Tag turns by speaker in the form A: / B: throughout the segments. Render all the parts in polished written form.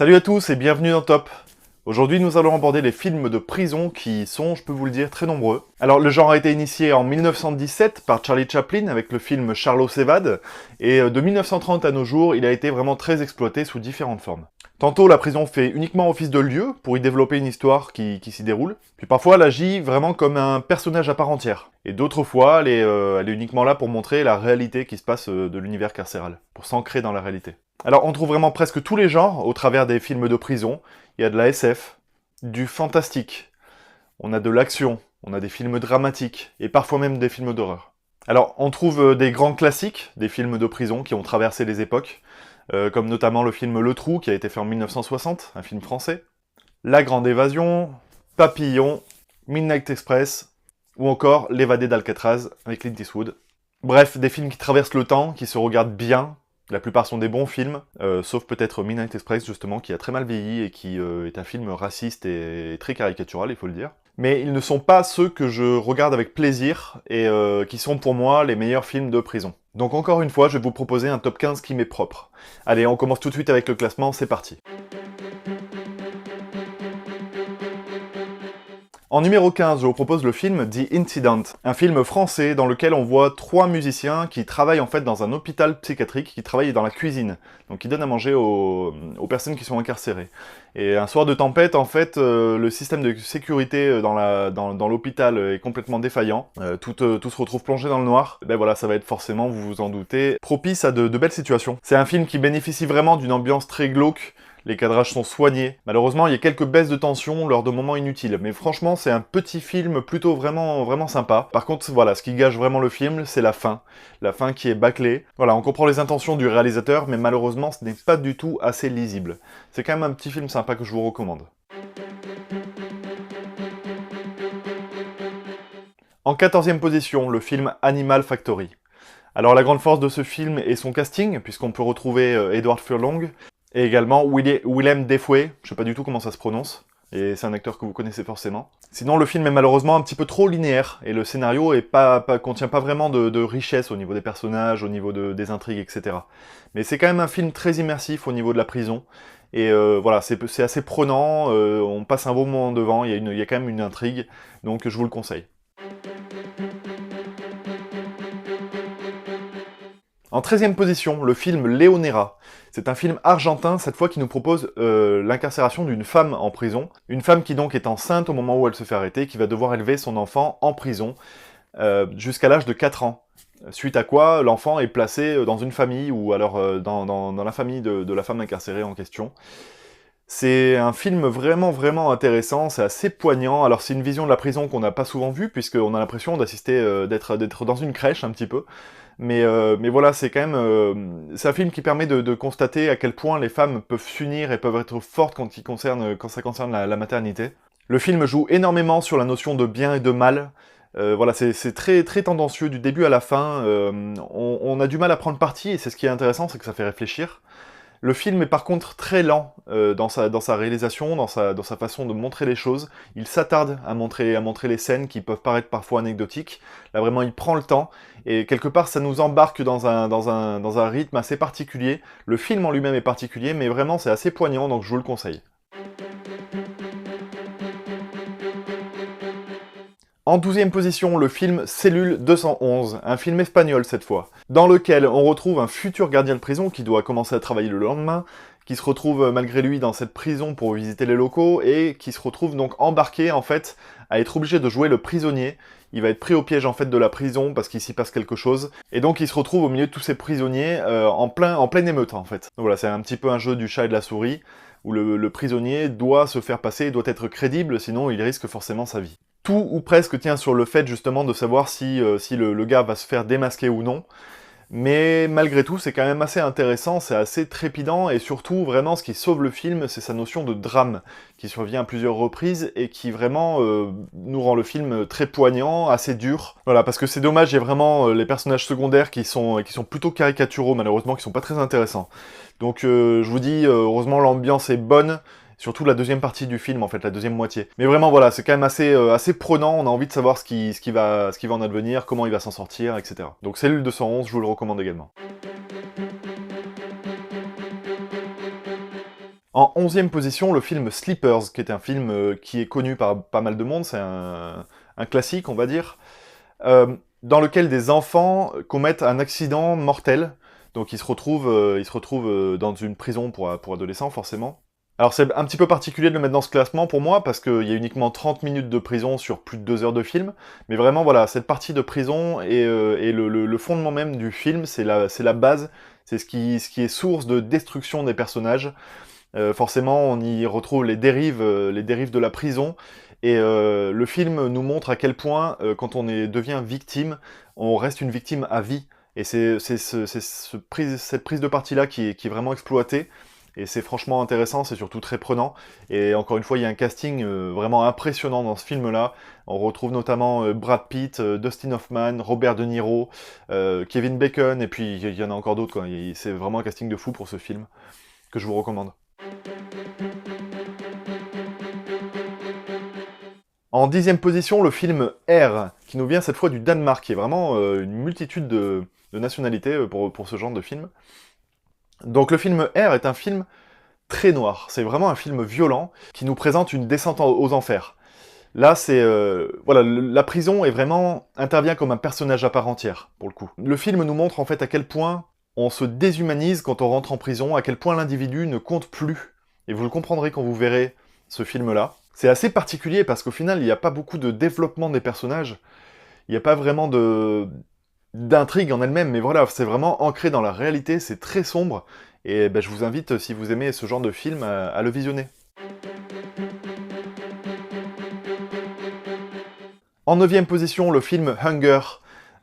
A: Salut à tous et bienvenue dans Top. Aujourd'hui, nous allons aborder les films de prison qui sont, je peux vous le dire, très nombreux. Alors, le genre a été initié en 1917 par Charlie Chaplin avec le film Charlot s'évade, et de 1930 à nos jours, il a été vraiment très exploité sous différentes formes. Tantôt, la prison fait uniquement office de lieu pour y développer une histoire qui s'y déroule, puis parfois elle agit vraiment comme un personnage à part entière. Et d'autres fois, elle est uniquement là pour montrer la réalité qui se passe de l'univers carcéral, pour s'ancrer dans la réalité. Alors, on trouve vraiment presque tous les genres au travers des films de prison. Il y a de la SF, du fantastique, on a de l'action, on a des films dramatiques, et parfois même des films d'horreur. Alors, on trouve des grands classiques, des films de prison qui ont traversé les époques, comme notamment le film Le Trou, qui a été fait en 1960, un film français, La Grande Évasion, Papillon, Midnight Express, ou encore L'Évadé d'Alcatraz, avec Clint Eastwood. Bref, des films qui traversent le temps, qui se regardent bien. La plupart sont des bons films, sauf peut-être Midnight Express, justement, qui a très mal vieilli et qui est un film raciste et très caricatural, il faut le dire. Mais ils ne sont pas ceux que je regarde avec plaisir et qui sont pour moi les meilleurs films de prison. Donc encore une fois, je vais vous proposer un top 15 qui m'est propre. Allez, on commence tout de suite avec le classement, c'est parti. En numéro 15, je vous propose le film The Incident, un film français dans lequel on voit trois musiciens qui travaillent en fait dans un hôpital psychiatrique, qui travaillent dans la cuisine, donc qui donnent à manger aux personnes qui sont incarcérées. Et un soir de tempête, en fait, le système de sécurité dans l'hôpital est complètement défaillant, tout se retrouve plongé dans le noir. Ben voilà, ça va être forcément, vous vous en doutez, propice à de belles situations. C'est un film qui bénéficie vraiment d'une ambiance très glauque. Les cadrages sont soignés. Malheureusement, il y a quelques baisses de tension lors de moments inutiles. Mais franchement, c'est un petit film plutôt vraiment sympa. Par contre, voilà, ce qui gâche vraiment le film, c'est la fin. La fin qui est bâclée. Voilà, on comprend les intentions du réalisateur, mais malheureusement, ce n'est pas du tout assez lisible. C'est quand même un petit film sympa que je vous recommande. En 14e position, le film Animal Factory. Alors la grande force de ce film est son casting, puisqu'on peut retrouver Edward Furlong, et également Willem Dafoe, je sais pas du tout comment ça se prononce, et c'est un acteur que vous connaissez forcément. Sinon, le film est malheureusement un petit peu trop linéaire, et le scénario contient pas vraiment de richesse au niveau des personnages, au niveau des intrigues, etc. Mais c'est quand même un film très immersif au niveau de la prison, et voilà, c'est assez prenant, on passe un beau moment devant, il y a quand même une intrigue, donc je vous le conseille. En 13e position, le film Léonera. C'est un film argentin, cette fois, qui nous propose l'incarcération d'une femme en prison. Une femme qui donc est enceinte au moment où elle se fait arrêter, qui va devoir élever son enfant en prison jusqu'à l'âge de 4 ans. Suite à quoi, l'enfant est placé dans une famille, ou alors dans la famille de la femme incarcérée en question. C'est un film vraiment intéressant, c'est assez poignant. Alors c'est une vision de la prison qu'on n'a pas souvent vue, puisqu'on a l'impression d'assister, d'être dans une crèche un petit peu. Mais voilà, c'est quand même... c'est un film qui permet de constater à quel point les femmes peuvent s'unir et peuvent être fortes quand ça concerne la maternité. Le film joue énormément sur la notion de bien et de mal. Voilà, c'est très tendancieux du début à la fin. On a du mal à prendre parti, et c'est ce qui est intéressant, c'est que ça fait réfléchir. Le film est par contre très lent dans sa réalisation, dans sa façon de montrer les choses. Il s'attarde à montrer les scènes qui peuvent paraître parfois anecdotiques. Là vraiment il prend le temps, et quelque part ça nous embarque dans un rythme assez particulier. Le film en lui-même est particulier, mais vraiment c'est assez poignant, donc je vous le conseille. En 12e position, le film Cellule 211, un film espagnol cette fois, dans lequel on retrouve un futur gardien de prison qui doit commencer à travailler le lendemain, qui se retrouve malgré lui dans cette prison pour visiter les locaux, et qui se retrouve donc embarqué en fait à être obligé de jouer le prisonnier. Il va être pris au piège en fait de la prison parce qu'il s'y passe quelque chose, et donc il se retrouve au milieu de tous ces prisonniers en pleine émeute en fait. Donc voilà, c'est un petit peu un jeu du chat et de la souris, où le prisonnier doit se faire passer, doit être crédible, sinon il risque forcément sa vie. Tout ou presque tient sur le fait justement de savoir si le gars va se faire démasquer ou non. Mais malgré tout, c'est quand même assez intéressant, c'est assez trépidant, et surtout, vraiment, ce qui sauve le film, c'est sa notion de drame, qui survient à plusieurs reprises, et qui vraiment nous rend le film très poignant, assez dur. Voilà, parce que c'est dommage, il y a vraiment les personnages secondaires qui sont plutôt caricaturaux, malheureusement, qui sont pas très intéressants. Donc je vous dis, heureusement, l'ambiance est bonne, surtout la deuxième partie du film, en fait, la deuxième moitié. Mais vraiment, voilà, c'est quand même assez prenant, on a envie de savoir ce qui va en advenir, comment il va s'en sortir, etc. Donc Cellule 211, je vous le recommande également. En 11e position, le film Sleepers, qui est un film qui est connu par pas mal de monde, c'est un classique, on va dire, dans lequel des enfants commettent un accident mortel. Donc ils se retrouvent dans une prison pour adolescents, forcément. Alors c'est un petit peu particulier de le mettre dans ce classement pour moi, parce qu'il y a uniquement 30 minutes de prison sur plus de 2 heures de film, mais vraiment voilà, cette partie de prison et le fondement même du film, c'est la base, c'est ce qui est source de destruction des personnages. Forcément, on y retrouve les dérives de la prison, et le film nous montre à quel point, quand devient victime, on reste une victime à vie. Et cette prise de parti-là qui est vraiment exploitée, et c'est franchement intéressant, c'est surtout très prenant. Et encore une fois, il y a un casting vraiment impressionnant dans ce film-là. On retrouve notamment Brad Pitt, Dustin Hoffman, Robert De Niro, Kevin Bacon, et puis il y en a encore d'autres, quoi. C'est vraiment un casting de fou pour ce film, que je vous recommande. En 10e position, le film R, qui nous vient cette fois du Danemark, qui est vraiment une multitude de nationalités pour ce genre de film. Donc le film R est un film très noir, c'est vraiment un film violent qui nous présente une descente aux enfers. Là, voilà, la prison intervient comme un personnage à part entière, pour le coup. Le film nous montre en fait à quel point on se déshumanise quand on rentre en prison, à quel point l'individu ne compte plus. Et vous le comprendrez quand vous verrez ce film-là. C'est assez particulier parce qu'au final, il n'y a pas beaucoup de développement des personnages. Il n'y a pas vraiment d'intrigue en elle-même, mais voilà, c'est vraiment ancré dans la réalité, c'est très sombre. Et ben, je vous invite, si vous aimez ce genre de film, à le visionner. En 9e position, le film Hunger,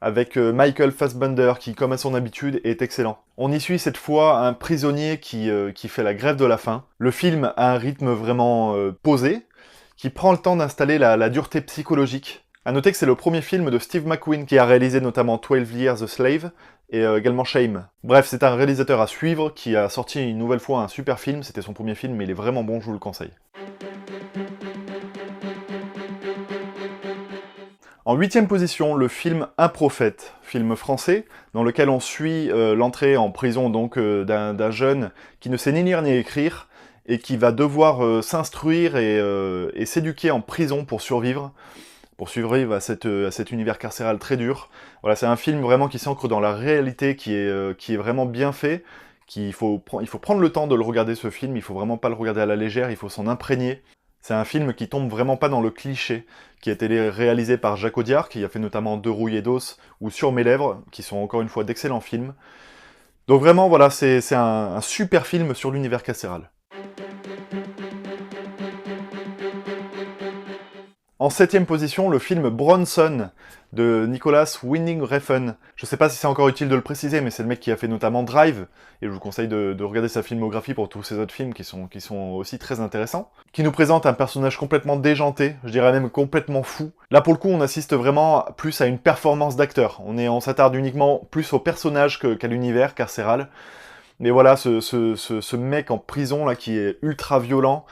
A: avec Michael Fassbender, qui, comme à son habitude, est excellent. On y suit cette fois un prisonnier qui fait la grève de la faim. Le film a un rythme vraiment posé, qui prend le temps d'installer la dureté psychologique. A noter que c'est le premier film de Steve McQueen, qui a réalisé notamment 12 Years a Slave, et également Shame. Bref, c'est un réalisateur à suivre, qui a sorti une nouvelle fois un super film, c'était son premier film, mais il est vraiment bon, je vous le conseille. En 8e position, le film Un prophète, film français, dans lequel on suit l'entrée en prison donc d'un jeune qui ne sait ni lire ni écrire, et qui va devoir s'instruire et s'éduquer en prison pour survivre à cet univers carcéral très dur. Voilà, c'est un film vraiment qui s'ancre dans la réalité, qui est vraiment bien fait, il faut prendre le temps de le regarder, ce film, il faut vraiment pas le regarder à la légère, il faut s'en imprégner. C'est un film qui tombe vraiment pas dans le cliché, qui a été réalisé par Jacques Audiard, qui a fait notamment Deux rouillés d'os ou Sur mes lèvres, qui sont encore une fois d'excellents films. Donc vraiment, voilà, c'est un super film sur l'univers carcéral. En 7e position, le film Bronson, de Nicolas Winding Refn. Je sais pas si c'est encore utile de le préciser, mais c'est le mec qui a fait notamment Drive, et je vous conseille de regarder sa filmographie pour tous ces autres films qui sont aussi très intéressants. Qui nous présente un personnage complètement déjanté, je dirais même complètement fou. Là pour le coup, on assiste vraiment plus à une performance d'acteur. On s'attarde uniquement plus au personnage qu'à l'univers carcéral. Mais voilà, ce mec en prison là qui est ultra violent,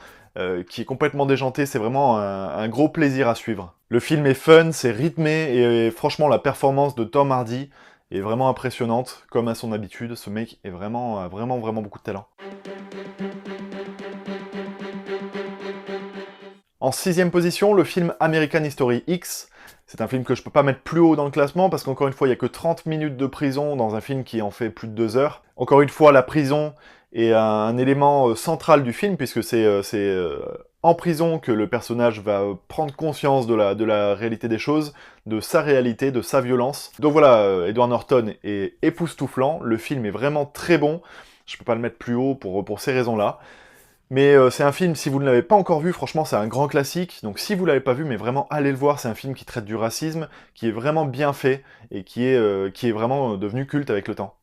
A: qui est complètement déjanté, c'est vraiment un gros plaisir à suivre. Le film est fun, c'est rythmé, et franchement la performance de Tom Hardy est vraiment impressionnante, comme à son habitude, ce mec a vraiment beaucoup de talent. En 6e position, le film American History X. C'est un film que je peux pas mettre plus haut dans le classement, parce qu'encore une fois, il y a que 30 minutes de prison dans un film qui en fait plus de 2 heures. Encore une fois, la prison est un élément central du film, puisque c'est en prison que le personnage va prendre conscience de la réalité des choses, de sa réalité, de sa violence. Donc voilà, Edward Norton est époustouflant, le film est vraiment très bon, je peux pas le mettre plus haut pour ces raisons-là. Mais c'est un film, si vous ne l'avez pas encore vu, franchement c'est un grand classique, donc si vous l'avez pas vu, mais vraiment allez le voir, c'est un film qui traite du racisme, qui est vraiment bien fait, et qui est vraiment devenu culte avec le temps.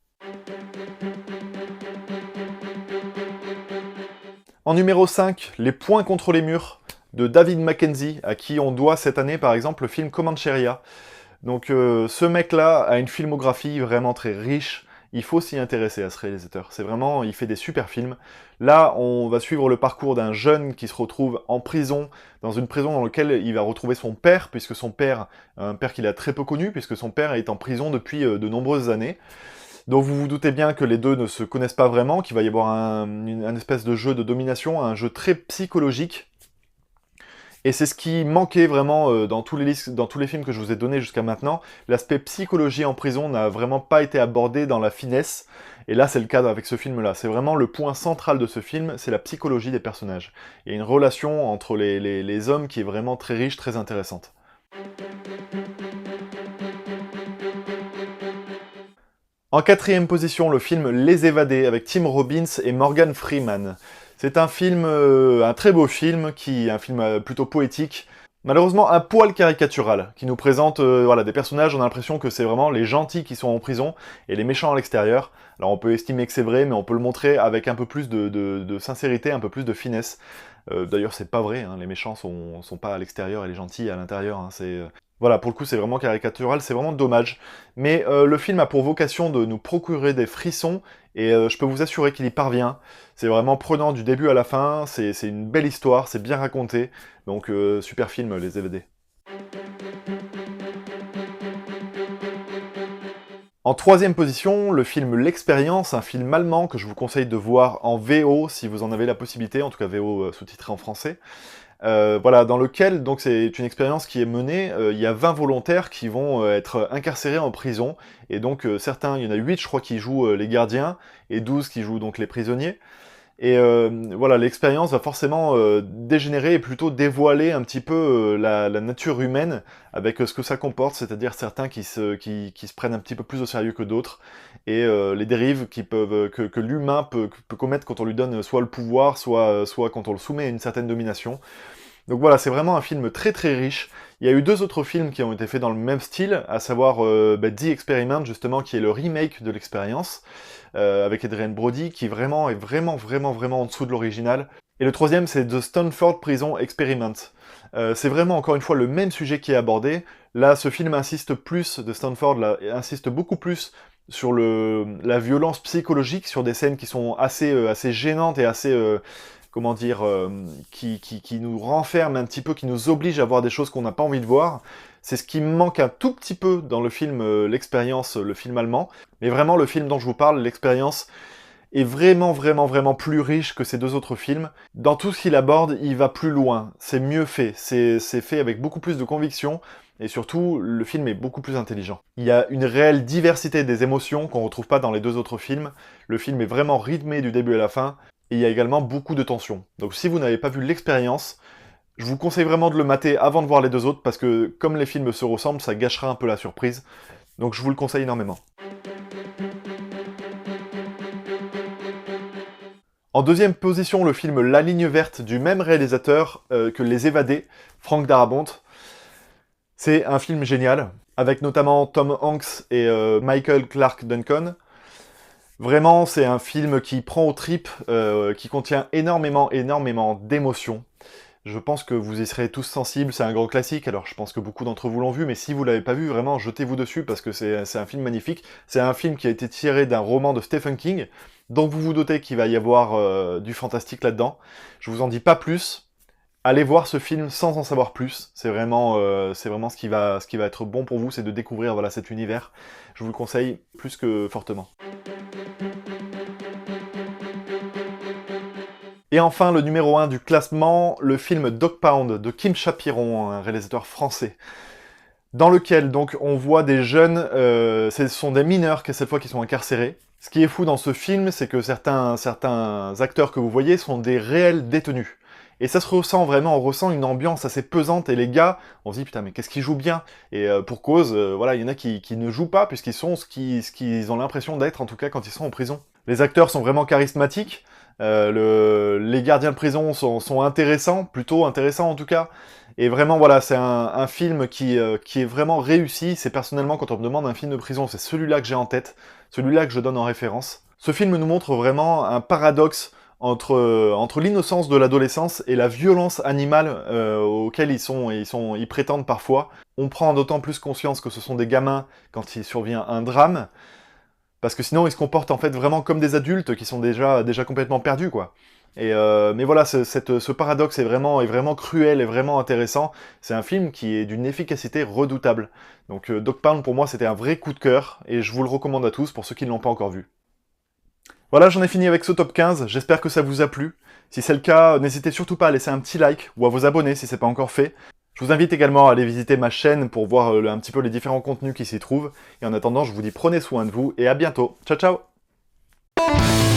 A: En numéro 5, Les Poings contre les murs, de David Mackenzie, à qui on doit cette année par exemple le film Comancheria. Donc ce mec-là a une filmographie vraiment très riche, il faut s'y intéresser à ce réalisateur. C'est vraiment, il fait des super films. Là, on va suivre le parcours d'un jeune qui se retrouve en prison, dans une prison dans laquelle il va retrouver son père, puisque son père, un père qu'il a très peu connu, puisque son père est en prison depuis de nombreuses années. Donc vous vous doutez bien que les deux ne se connaissent pas vraiment, qu'il va y avoir un espèce de jeu de domination, un jeu très psychologique. Et c'est ce qui manquait vraiment dans tous les films que je vous ai donnés jusqu'à maintenant. L'aspect psychologie en prison n'a vraiment pas été abordé dans la finesse. Et là, c'est le cas avec ce film-là. C'est vraiment le point central de ce film, c'est la psychologie des personnages. Il y a une relation entre les hommes qui est vraiment très riche, très intéressante. En quatrième position, le film Les Évadés avec Tim Robbins et Morgan Freeman. C'est un film, un très beau film, un film plutôt poétique, malheureusement un poil caricatural, qui nous présente voilà, des personnages, on a l'impression que c'est vraiment les gentils qui sont en prison et les méchants à l'extérieur. Alors on peut estimer que c'est vrai, mais on peut le montrer avec un peu plus de sincérité, un peu plus de finesse. D'ailleurs c'est pas vrai, hein, les méchants sont pas à l'extérieur et les gentils à l'intérieur, hein, voilà, pour le coup, c'est vraiment caricatural, c'est vraiment dommage. Mais le film a pour vocation de nous procurer des frissons, et je peux vous assurer qu'il y parvient. C'est vraiment prenant du début à la fin, c'est une belle histoire, c'est bien raconté. Donc, super film, Les Évadés. En troisième position, le film L'Expérience, un film allemand que je vous conseille de voir en VO, si vous en avez la possibilité, en tout cas VO sous-titré en français. Voilà, dans lequel, donc c'est une expérience qui est menée, il y a 20 volontaires qui vont être incarcérés en prison, et donc certains, il y en a 8 je crois qui jouent les gardiens, et 12 qui jouent donc les prisonniers, et voilà, l'expérience va forcément dégénérer et plutôt dévoiler un petit peu la nature humaine, avec ce que ça comporte, c'est-à-dire certains qui se prennent un petit peu plus au sérieux que d'autres, et les dérives que l'humain peut commettre quand on lui donne soit le pouvoir, soit quand on le soumet à une certaine domination. Donc voilà, c'est vraiment un film très très riche. Il y a eu 2 autres films qui ont été faits dans le même style, à savoir The Experiment, justement, qui est le remake de l'expérience, avec Adrien Brody, qui vraiment est vraiment en dessous de l'original. Et le troisième, c'est The Stanford Prison Experiment. C'est vraiment, encore une fois, le même sujet qui est abordé. Là, ce film insiste plus, de Stanford, là, insiste beaucoup plus sur la violence psychologique, sur des scènes qui sont assez gênantes et assez comment dire, qui nous renferme un petit peu, qui nous oblige à voir des choses qu'on n'a pas envie de voir. C'est ce qui me manque un tout petit peu dans le film L'Expérience, le film allemand. Mais vraiment, le film dont je vous parle, L'Expérience, est vraiment plus riche que ces 2 autres films. Dans tout ce qu'il aborde, il va plus loin. C'est mieux fait. C'est fait avec beaucoup plus de conviction. Et surtout, le film est beaucoup plus intelligent. Il y a une réelle diversité des émotions qu'on retrouve pas dans les 2 autres films. Le film est vraiment rythmé du début à la fin. Et il y a également beaucoup de tension. Donc si vous n'avez pas vu L'Expérience, je vous conseille vraiment de le mater avant de voir les 2 autres, parce que comme les films se ressemblent, ça gâchera un peu la surprise. Donc je vous le conseille énormément. En deuxième position, le film La Ligne Verte, du même réalisateur que Les Évadés, Frank Darabont. C'est un film génial, avec notamment Tom Hanks et Michael Clarke Duncan. Vraiment, c'est un film qui prend aux tripes, qui contient énormément d'émotions. Je pense que vous y serez tous sensibles, c'est un grand classique, alors je pense que beaucoup d'entre vous l'ont vu, mais si vous l'avez pas vu, vraiment, jetez-vous dessus, parce que c'est un film magnifique. C'est un film qui a été tiré d'un roman de Stephen King, donc vous vous doutez qu'il va y avoir du fantastique là-dedans. Je vous en dis pas plus. Allez voir ce film sans en savoir plus. C'est vraiment ce qui va être bon pour vous, c'est de découvrir voilà, cet univers. Je vous le conseille plus que fortement. Et enfin, le numéro 1 du classement, le film Dog Pound de Kim Chapiron, un réalisateur français, dans lequel donc on voit des jeunes, ce sont des mineurs cette fois qui sont incarcérés. Ce qui est fou dans ce film, c'est que certains acteurs que vous voyez sont des réels détenus. Et ça se ressent vraiment, on ressent une ambiance assez pesante, et les gars, on se dit putain mais qu'est-ce qu'ils jouent bien. Et pour cause, voilà, il y en a qui ne jouent pas, puisqu'ils sont ce qu'ils ont l'impression d'être, en tout cas quand ils sont en prison. Les acteurs sont vraiment charismatiques, les gardiens de prison sont intéressants, plutôt intéressants en tout cas, et vraiment voilà, c'est un film qui est vraiment réussi. C'est personnellement, quand on me demande un film de prison, c'est celui-là que j'ai en tête, celui-là que je donne en référence. Ce film nous montre vraiment un paradoxe entre l'innocence de l'adolescence et la violence animale auquel ils prétendent parfois. On prend d'autant plus conscience que ce sont des gamins quand il survient un drame, parce que sinon ils se comportent en fait vraiment comme des adultes qui sont déjà complètement perdus, quoi. Mais voilà, ce paradoxe est vraiment cruel et vraiment intéressant. C'est un film qui est d'une efficacité redoutable. Donc Dogpound, pour moi, c'était un vrai coup de cœur, et je vous le recommande à tous pour ceux qui ne l'ont pas encore vu. Voilà, j'en ai fini avec ce top 15, j'espère que ça vous a plu. Si c'est le cas, n'hésitez surtout pas à laisser un petit like, ou à vous abonner si c'est pas encore fait. Je vous invite également à aller visiter ma chaîne pour voir un petit peu les différents contenus qui s'y trouvent. Et en attendant, je vous dis prenez soin de vous, et à bientôt. Ciao ciao!